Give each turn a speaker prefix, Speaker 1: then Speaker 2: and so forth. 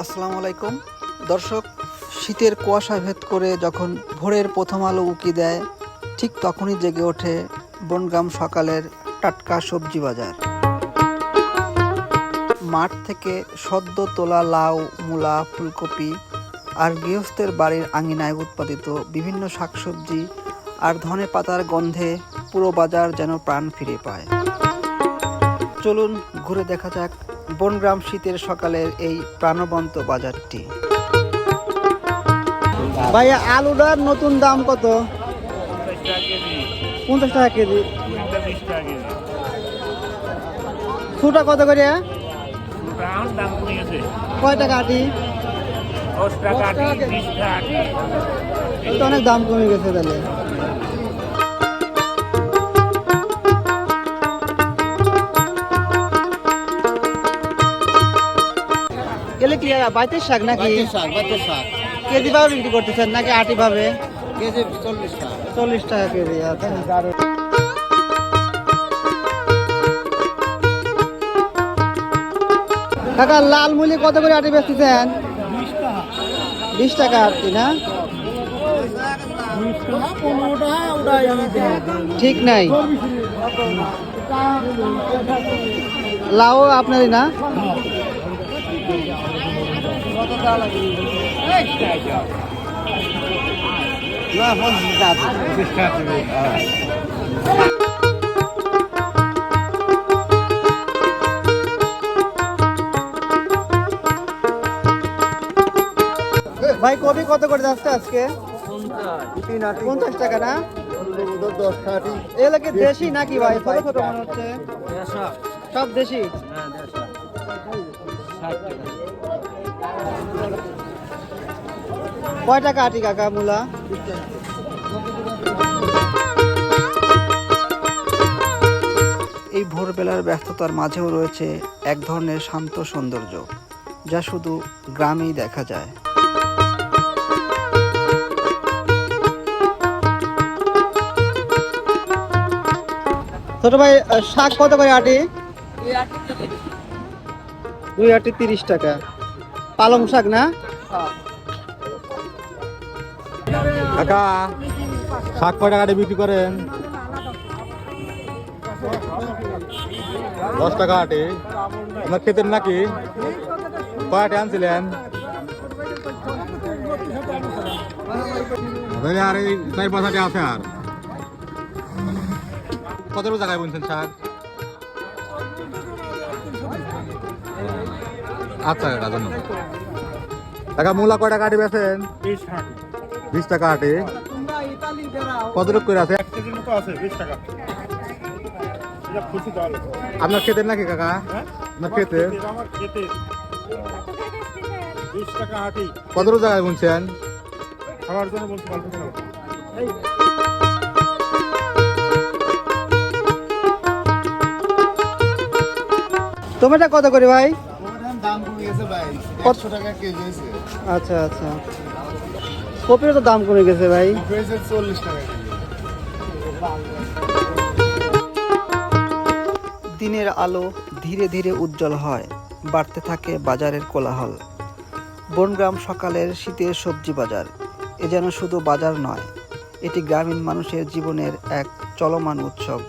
Speaker 1: আসসালামু আলাইকুম দর্শক, শীতের কুয়াশা ভেদ করে যখন ভোরের প্রথম আলো উকি দেয়, ঠিক তখনই জেগে ওঠে বনগ্রাম সকালের টাটকা সবজি বাজার। মাঠ থেকে সদ্য তোলা লাউ, মূলা, ফুলকপি আর গৃহস্থের বাড়ির আঙিনায় উৎপাদিত বিভিন্ন শাকসবজি আর ধনে পাতার গন্ধে পুরো বাজার যেন প্রাণ ফিরে পায়। চলুন ঘুরে দেখা যাক বনগ্রাম শীতের সকালের এই প্রাণবন্ত বাজারটি। ভাইয়া, আলুটার নতুন দাম কত? 50 টাকা কেজি। ছোটা কত করে? কয় টাকা আটি? অনেক দাম কমে গেছে তাহলে। গেলে কি বাইতের শাক নাকি? কেজি ভাবে বিক্রি করতেছেন নাকি আটি ভাবে? কেজি 40 টাকা কেজি। আচ্ছা, কাকা লাল মুলি কত করে আটি বেচতেছেন? 20 টাকা আটি না? ঠিক নাই। লাউ আপনারই না? ভাই কপি কত করে যাচ্ছে আজকে? 50 টাকা না? এগুলো কি দেশি নাকি ভাই? ছোট ছোট মনে হচ্ছে। সব দেশি। কয় টাকা আটি কাকা মূলা? এই ভোরবেলার ব্যস্ততার মাঝেও রয়েছে এক ধরনের শান্ত সৌন্দর্য, যা শুধু গ্রামেই দেখা যায়। ছোট ভাই, শাক কত করে আটি? 2 আটি 30 টাকা। পালং শাক না?
Speaker 2: কাকা, শাক কয় টাকা বিক্রি করেন? 10 টাকা আটি। আপনার ক্ষেতের নাকি? কয় আটি আনছিলেন? আর এই 4-5 আটি আছে। আর কত জায়গায় বুনছেন শাক? আচ্ছা কাকা, ধন্যবাদ। কাকা মূলা কয় টাকা আটি বেচেন? 20 টাকা আটি। কত লোক করে আছে? আপনার ক্ষেতের নাকি কাকা? আপনার ক্ষেতে কত জায়গায় বুনছেন?
Speaker 1: টমেটো কত করে ভাই?
Speaker 3: দাম কমে গেছে ভাই, 100 টাকা কেজি হয়েছে।
Speaker 1: আচ্ছা আচ্ছা, কপির তো দাম কমে গেছে ভাই।
Speaker 3: 40 টাকা কেজি।
Speaker 1: দিনের আলো ধীরে ধীরে উজ্জ্বল হয়, বাড়তে থাকে বাজারের কোলাহল। বনগ্রাম সকালের শীতের সবজি বাজার এ যেন শুধু বাজার নয়, এটি গ্রামীণ মানুষের জীবনের এক চলমান উৎসব।